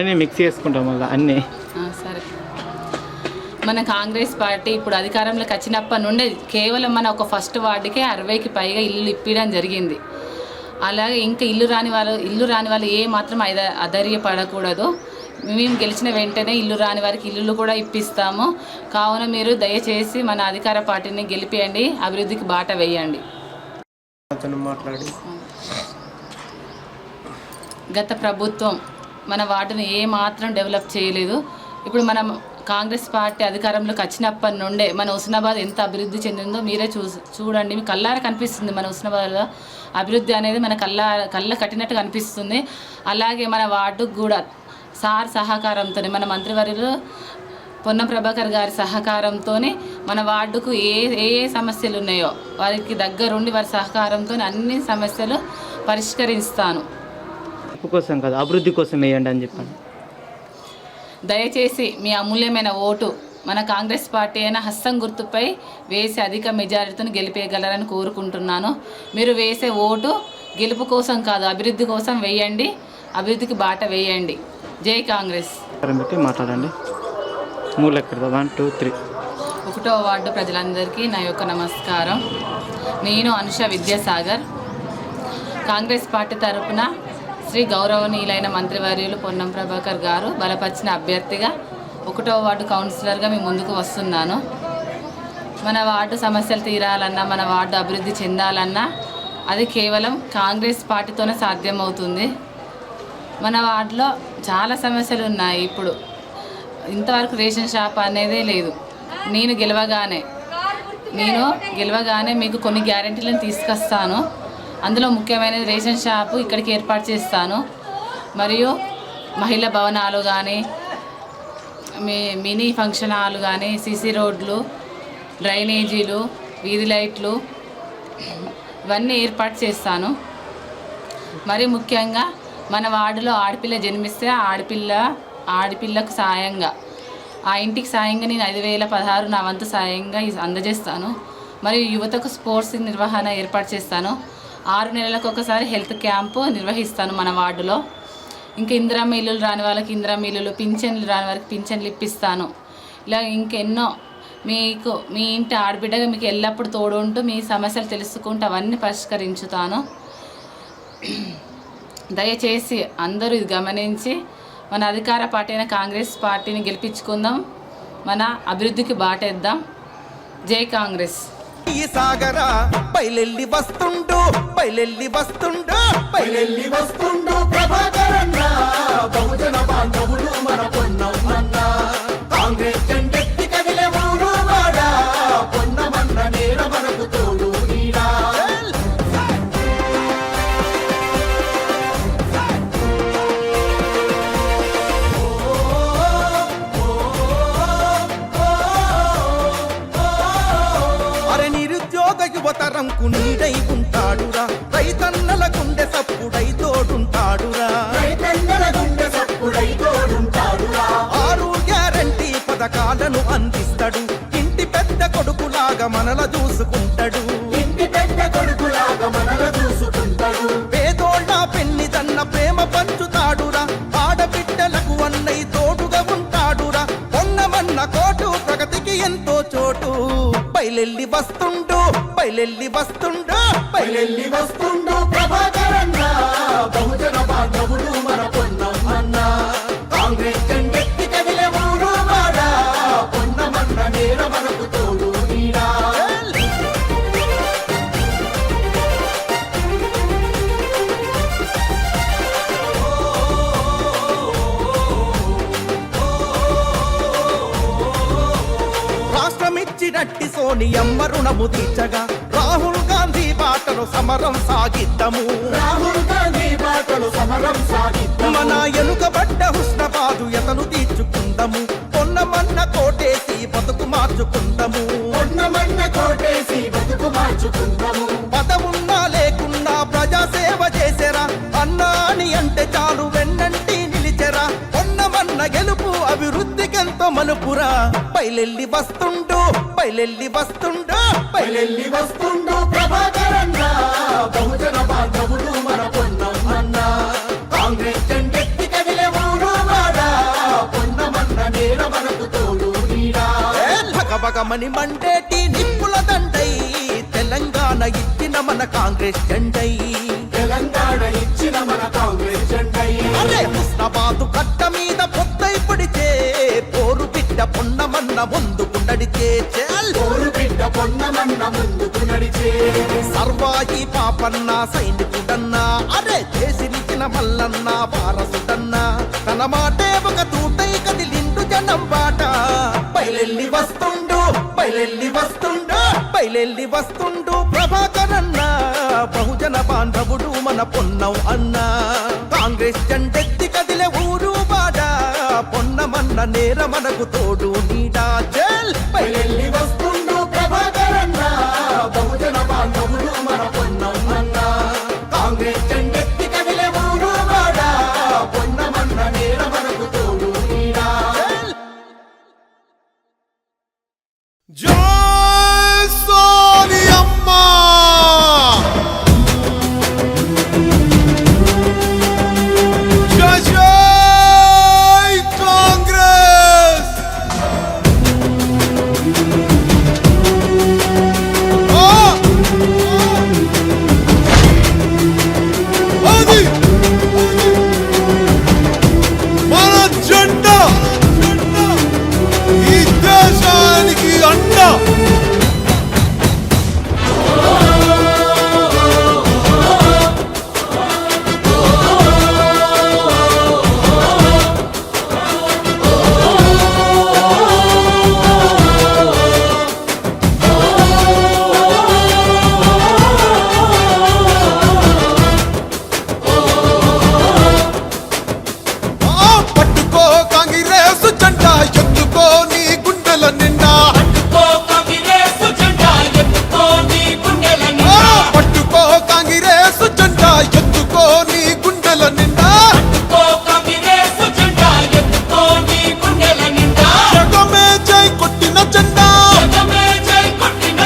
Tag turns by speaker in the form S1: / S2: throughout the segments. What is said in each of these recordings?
S1: అన్నీ మిక్స్ చేసుకుంటాం మళ్ళీ అన్నీ.
S2: సరే, మన కాంగ్రెస్ పార్టీ ఇప్పుడు అధికారంలోకి వచ్చినప్పటి నుండి కేవలం మన ఒక ఫస్ట్ వార్డుకే 60కి పైగా ఇల్లు ఇప్పించడం జరిగింది. అలాగే ఇంకా ఇల్లు రాని వాళ్ళు ఏ మాత్రం అధైర్యపడకూడదు. మేము గెలిచిన వెంటనే ఇల్లు రాని వారికి ఇల్లులు కూడా ఇప్పిస్తాము. కావున మీరు దయచేసి మన అధికార పార్టీని గెలిపియండి, అభివృద్ధికి బాట వేయండి. గత ప్రభుత్వం మన వార్డును ఏ మాత్రం డెవలప్ చేయలేదు. ఇప్పుడు మనం కాంగ్రెస్ పార్టీ అధికారంలోకి వచ్చినప్పటి నుండే మన హుస్నాబాద్ ఎంత అభివృద్ధి చెందిందో మీరే చూడండి. మీ కళ్ళారా కనిపిస్తుంది. మన హుస్నాబాద్లో అభివృద్ధి అనేది మన కళ్ళ కట్టినట్టు కనిపిస్తుంది. అలాగే మన వార్డుకు కూడా సార్ సహకారంతో, మన మంత్రివర్యులు పొన్నం ప్రభాకర్ గారి సహకారంతో మన వార్డుకు ఏ సమస్యలు ఉన్నాయో వారికి దగ్గరుండి వారి సహకారంతో అన్ని సమస్యలు పరిష్కరిస్తాను.
S1: కోసం కాదు, అభివృద్ధి కోసం వేయండి అని చెప్పండి.
S2: దయచేసి మీ అమూల్యమైన ఓటు మన కాంగ్రెస్ పార్టీ అయిన హస్తం గుర్తుపై వేసి అధిక మెజారిటీతో గెలిపేయగలరని కోరుకుంటున్నాను. మీరు వేసే ఓటు గెలుపు కోసం కాదు, అభివృద్ధి కోసం వేయండి, అభివృద్ధికి బాట వేయండి. జై కాంగ్రెస్.
S1: మాట్లాడండి. 1 2 3.
S2: 1వ వార్డు ప్రజలందరికీ నా యొక్క నమస్కారం. నేను అనుష విద్యాసాగర్, కాంగ్రెస్ పార్టీ తరఫున శ్రీ గౌరవనీయులైన మంత్రివర్యులు పొన్నం ప్రభాకర్ గారు బలపరిచిన అభ్యర్థిగా 1వ వార్డు కౌన్సిలర్గా మీ ముందుకు వస్తున్నాను. మన వార్డు సమస్యలు తీరాలన్నా, మన వార్డు అభివృద్ధి చెందాలన్నా అది కేవలం కాంగ్రెస్ పార్టీతోనే సాధ్యమవుతుంది. మన వార్డులో చాలా సమస్యలు ఉన్నాయి. ఇప్పుడు ఇంతవరకు రేషన్ షాప్ అనేదే లేదు. నేను గెలవగానే మీకు కొన్ని గ్యారెంటీలను తీసుకొస్తాను. అందులో ముఖ్యమైనది రేషన్ షాపు ఇక్కడికి ఏర్పాటు చేస్తాను. మరియు మహిళా భవనాలు కానీ, మినీ ఫంక్షన్ హాల్ కానీ, సీసీ రోడ్లు, డ్రైనేజీలు, వీధి లైట్లు ఇవన్నీ ఏర్పాటు చేస్తాను. మరి ముఖ్యంగా మన వార్డులో ఆడపిల్ల జన్మిస్తే ఆడపిల్లకు సాయంగా, ఆ ఇంటికి సాయంగా నేను 5,016 నా వంతు సాయంగా అందజేస్తాను. మరియు యువతకు స్పోర్ట్స్ నిర్వహణ ఏర్పాటు చేస్తాను. 6 నెలలకు ఒకసారి హెల్త్ క్యాంపు నిర్వహిస్తాను మన వార్డులో. ఇంకా ఇందిరమ్మ ఇల్లులు రాని వాళ్ళకి ఇందిరమ్మ ఇల్లులు, పింఛన్లు రాని వారికి పింఛన్లు ఇప్పిస్తాను. ఇలా ఇంకెన్నో మీకు మీ ఇంటి ఆడబిడ్డగా మీకు ఎల్లప్పుడూ తోడు ఉంటూ మీ సమస్యలు తెలుసుకుంటూ అవన్నీ పరిష్కరించుతాను. దయచేసి అందరూ ఇది గమనించి మన అధికార పార్టీ అయిన కాంగ్రెస్ పార్టీని గెలిపించుకుందాం, మన అభివృద్ధికి బాటేద్దాం. జై కాంగ్రెస్.
S3: ఈ సాగర బయలెల్లి వస్తుండు ప్రభాకరన్న, బహుజన బాంధవుడు మన పొన్నమన్న, కాంగ్రెస్ జెండెత్తి కదిలే ఊరు వాడ, పొన్నమన్న నేర మనకు తోడు నీడా. యువతరంకు నీడై ఉంటాడురా, రైతన్నల గుండె సప్పుడై తోడుంటాడురా, 6 గ్యారంటీ పథకాలను అందిస్తాడు. ఇంటి పెద్ద కొడుకులాగా మనల చూసుకుంటాడు, పేదోళ్ళ పెన్నిదన్న ప్రేమ పంచుతాడురా, ఆడబిడ్డలకు అన్నయ్య తోడుగా ఉంటాడురా. పొన్నమన్న కోటు ప్రగతికి ఎంతో చోటు. బయలెల్లి వస్తుండు ప్రభాకరన్న, బహుజన బాంధవుడు మన పొన్నమన్న, కాంగ్రెస్ జెండెత్తి కదిలే ఊరు వాడ, పొన్నమన్న నేర మనకు తోడు నీడా. రాష్ట్రమిచ్చినట్టి సోనియమ్మ రుణము తీర్చగా, రాహుల్ గాంధీ బాటలో సమరం సాగిద్దాము, మన ఎనుకబడ్డ హుస్నాబాదు ఎతను తీర్చుకుందాము. పొన్నమన్న కోటేసి బతుకు మార్చుకుందాము, పదమున్నా లేకున్నా ప్రజాసేవ చేసేరా, అన్నాని అంటే చాలు వెన్నంటి నిలిచెరా. పొన్నమన్న గెలుపు అభివృద్ధికెంతో మలుపురా. బయలెల్లి వస్తుండు ప్రభాకరన్న, బహుజన బాంధవుడు మన పొన్నమన్న, కాంగ్రెస్ జెండెత్తి కదిలే ఊరు వాడ, భగభగమని మండేటి నిప్పుల దండై తెలంగాణ ఇచ్చిన మన కాంగ్రెస్ జెండై తెలంగాణ ఇచ్చిన మన కాంగ్రెస్ జెండై అదే హుస్నాబాదు కట్ట మీద పొద్దై పడితే పోరు బిడ్డ పొన్నమన్న ముందుకు నడిచే పోరు బిడ్డ పొన్నమన్న ముందుకు నడిచే సర్వాయి పాపన్న సైనికుడన్నా అరే చేసిరిచిన మల్లన్న వారసుడన్నా తన మాటే ఒక తూటై కదిలిండు జనం బాట బయలెల్లి వస్తుండు బయలెల్లి వస్తుండు బయలెల్లి వస్తుండు ప్రభాకరన్న బహుజన బాంధవుడు మన పొన్నం అన్న కాంగ్రెస్ జెండెత్తి కదిలే ఊరు బాడ పొన్నమన్న నేర మనకు తోడు నీడా జల్ బయలెల్లి వస్తుండు ప్రభాకరన్న బహుజన బాంధవుడు మన పొన్నం అన్న కాంగ్రెస్ జెండెత్తి కదిలే ఊరు బాడ పొన్నమన్న నేర మనకు తోడు నీడా జై సోనియమ్మ జై జై కాంగ్రెస్ అది మన జెండా ఈ దేశానికి అండ పట్టుకో కాంగ్రెస్ జెండా ఎత్తుకో నీ గుండెల నిండా పట్టుకో కాంగ్రెస్ జెండా ఎత్తుకో నీ గుండెల నిండా జగమే జై కొట్టిన జెండా జగమే జై కొట్టిన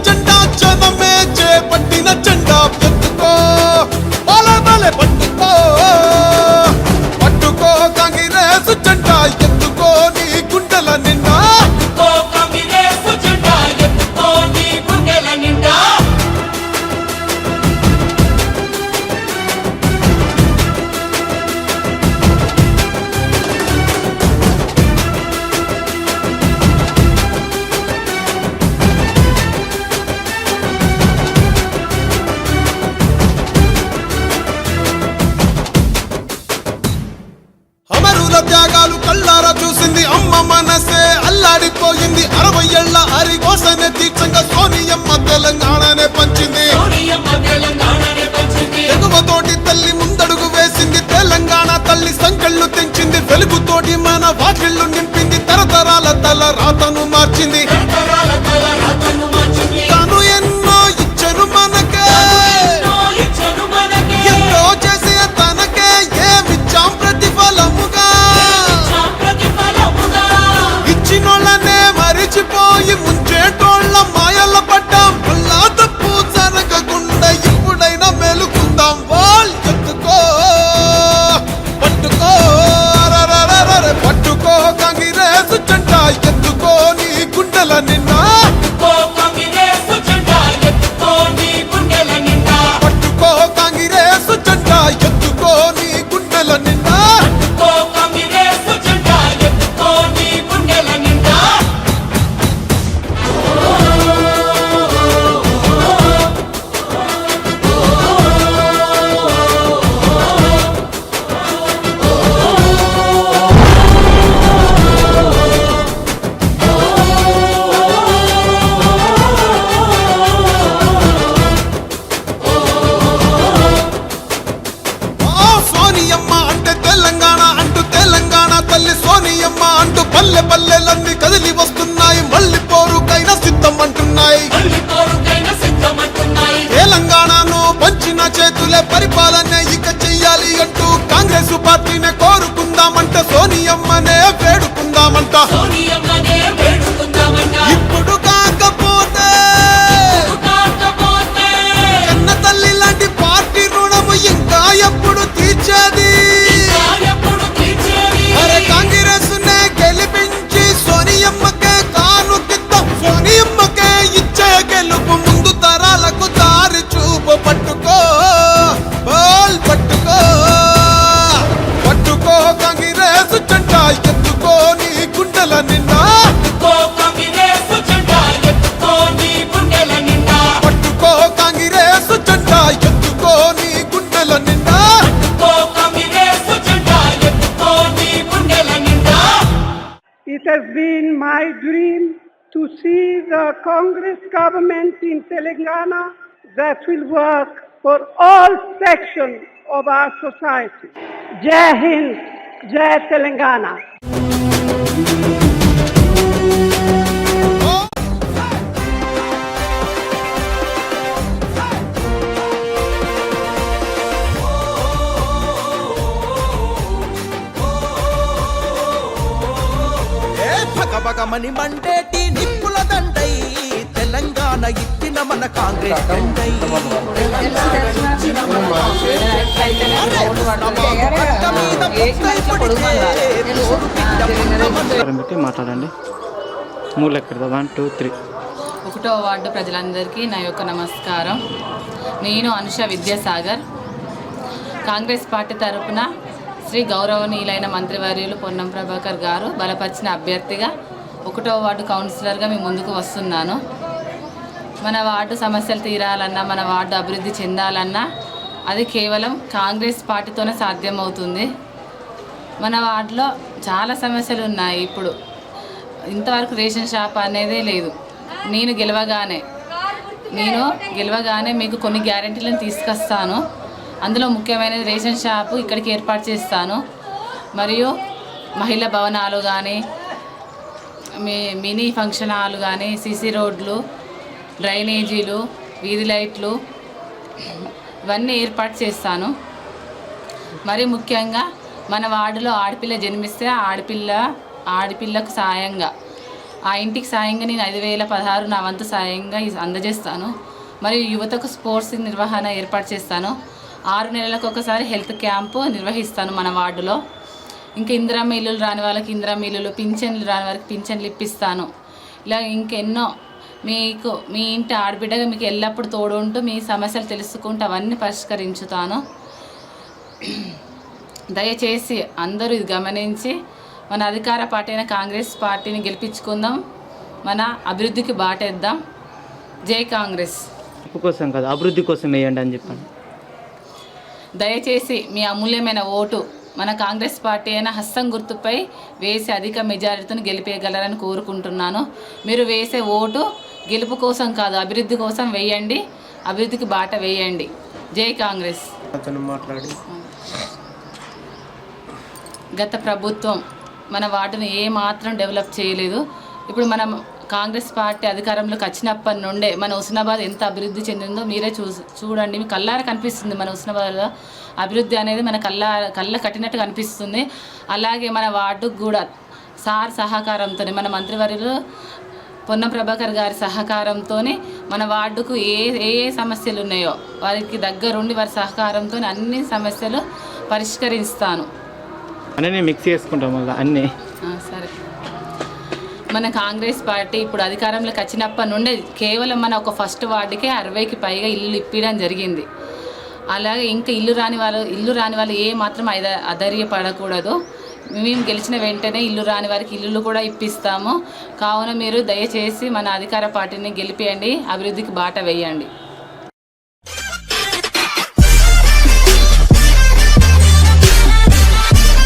S3: జెండా జనమే జై పట్టిన జెండా ఎత్తుకో బలే బలే పట్టుకో పట్టుకో కాంగ్రెస్ జెండా ఎత్తుకో నీ గుండెల నిండా అమరుల త్యాగాలు కళ్ళారా చూసింది అమ్మ మనసే అల్లాడిపోయింది 60 ఏళ్ల అరిగోసనే తీర్చంగా సోనియమ్మ తెలంగాణనే పంచింది ఎగువతోటి తల్లి ముందడుగు వేసింది తెలంగాణ తల్లి సంకెళ్ళు తెంచింది వెలుగుతోటి మన వాకిళ్ళు నింపింది తరతరాల తల రాతను మార్చింది తను ఎన్నో ఇచ్చను మనకే ఎన్నో చేసే తనకే ఏమిచ్చాం ప్రతిఫలముగా ఇచ్చినోళ్ళనే మరిచిపోయి ముంచేటోళ్ళ మాయల పడ్డాం మళ్ళా తప్పు జరగకుండా ఇప్పుడైనా మేలుకుందాం వాల్ ఎత్తుకో పట్టుకో అరరరరర పట్టుకో కాంగ్రెస్ జెండా ఎత్తుకో నీ గుండెల నిండా పట్టుకో కాంగ్రెస్ జెండా ఎత్తుకో నీ గుండెల నిండా పల్లె పల్లెలన్నీ కదిలి వస్తున్నాయి, మళ్ళీ పోరుకైనా సిద్ధం అంటున్నాయి. తెలంగాణను పంచిన చేతులే పరిపాలన ఇక చెయ్యాలి అంటూ కాంగ్రెస్ పార్టీనే కోరుకుందామంట, సోనియమ్మనే వేడుకుందామంట. ఇప్పుడు కాకపోతే కన్న తల్లి లాంటి పార్టీ రుణము ఇంకా ఎప్పుడు తీర్చేది? అరే కాంగ్రెస్ నే గెలిపించి Sonia
S4: has been my dream to see the Congress government in Telangana that will work for all sections of our society. Jai Hind, Jai Telangana.
S3: భగభగమని మండేటి నిప్పుల దండై తెలంగాణ ఇచ్చిన మన కాంగ్రెస్ దండై
S1: పెట్టి మాట్లాడండి. మూడు లెక్క పెడతా 1 2 3.
S2: 1వ వార్డు ప్రజలందరికీ నా యొక్క నమస్కారం. నేను అనుష విద్యాసాగర్, కాంగ్రెస్ పార్టీ తరపున శ్రీ గౌరవనీయులైన మంత్రివర్యులు పొన్నం ప్రభాకర్ గారు బలపరిచిన అభ్యర్థిగా 1వ వార్డు కౌన్సిలర్గా మీ ముందుకు వస్తున్నాను. మన వార్డు సమస్యలు తీరాలన్నా, మన వార్డు అభివృద్ధి చెందాలన్నా అది కేవలం కాంగ్రెస్ పార్టీతోనే సాధ్యమవుతుంది. మన వార్డులో చాలా సమస్యలు ఉన్నాయి. ఇప్పుడు ఇంతవరకు రేషన్ షాప్ అనేదే లేదు. నేను గెలవగానే మీకు కొన్ని గ్యారెంటీలను తీసుకొస్తాను. అందులో ముఖ్యమైనది రేషన్ షాపు ఇక్కడికి ఏర్పాటు చేస్తాను. మరియు మహిళా భవనాలు కానీ, మినీ ఫంక్షన్ హాల్ కానీ, సీసీ రోడ్లు, డ్రైనేజీలు, వీధి లైట్లు ఇవన్నీ ఏర్పాటు చేస్తాను. మరి ముఖ్యంగా మన వార్డులో ఆడపిల్ల జన్మిస్తే ఆడపిల్లకు సాయంగా, ఆ ఇంటికి సాయంగా నేను 5,016 నా వంతు సాయంగా అందజేస్తాను. మరియు యువతకు స్పోర్ట్స్ నిర్వహణ ఏర్పాటు చేస్తాను. 6 నెలలకు ఒకసారి హెల్త్ క్యాంపు నిర్వహిస్తాను మన వార్డులో. ఇంకా ఇందిరమ్మ ఇల్లులు రాని వాళ్ళకి ఇందిరమ్మ ఇల్లులు, పింఛన్లు రాని వారికి పింఛన్లు ఇప్పిస్తాను. ఇలా ఇంకెన్నో మీకు మీ ఇంటి ఆడబిడ్డగా మీకు ఎల్లప్పుడూ తోడు ఉంటూ మీ సమస్యలు తెలుసుకుంటూ అవన్నీ పరిష్కరించుతాను. దయచేసి అందరూ ఇది గమనించి మన అధికార పార్టీ అయిన కాంగ్రెస్ పార్టీని గెలిపించుకుందాం. మన అభివృద్ధికి బాటేద్దాం. జై కాంగ్రెస్.
S1: ఉప్పు కోసం కాదు, అభివృద్ధి కోసం వేయండి అని చెప్పండి.
S2: దయచేసి మీ అమూల్యమైన ఓటు మన కాంగ్రెస్ పార్టీ అయిన హస్తం గుర్తుపై వేసి అధిక మెజారిటీతో గెలిపేయగలరని కోరుకుంటున్నాను. మీరు వేసే ఓటు గెలుపు కోసం కాదు, అభివృద్ధి కోసం వేయండి. అభివృద్ధికి బాట వేయండి. జై కాంగ్రెస్. గత ప్రభుత్వం మన వార్డును ఏమాత్రం డెవలప్ చేయలేదు. ఇప్పుడు మనం కాంగ్రెస్ పార్టీ అధికారంలోకి వచ్చినప్పటి నుండే మన హుస్నాబాద్ ఎంత అభివృద్ధి చెందిందో మీరే చూడండి. మీ కళ్ళారా కనిపిస్తుంది. మన హుస్నాబాద్లో అభివృద్ధి అనేది మన కళ్ళ కట్టినట్టు కనిపిస్తుంది. అలాగే మన వార్డుకు కూడా సార్ సహకారంతో, మన మంత్రివర్యులు పొన్నం ప్రభాకర్ గారి సహకారంతో మన వార్డుకు ఏ సమస్యలు ఉన్నాయో వారికి దగ్గరుండి వారి సహకారంతో అన్ని సమస్యలు పరిష్కరిస్తాను.
S1: అన్నీ మిక్స్ చేసుకుంటాం మళ్ళీ అన్నీ.
S2: సరే, మన కాంగ్రెస్ పార్టీ ఇప్పుడు అధికారంలోకి వచ్చినప్పటి నుండి కేవలం మన ఒక ఫస్ట్ వార్డుకే 60కి పైగా ఇల్లు ఇప్పించడం జరిగింది. అలాగే ఇంకా ఇల్లు రాని వాళ్ళు ఏ మాత్రం అధైర్యపడకూడదు. మేము గెలిచిన వెంటనే ఇల్లు రాని వారికి ఇల్లులు కూడా ఇప్పిస్తాము. కావున మీరు దయచేసి మన అధికార పార్టీని గెలిపియండి, అభివృద్ధికి బాట వేయండి.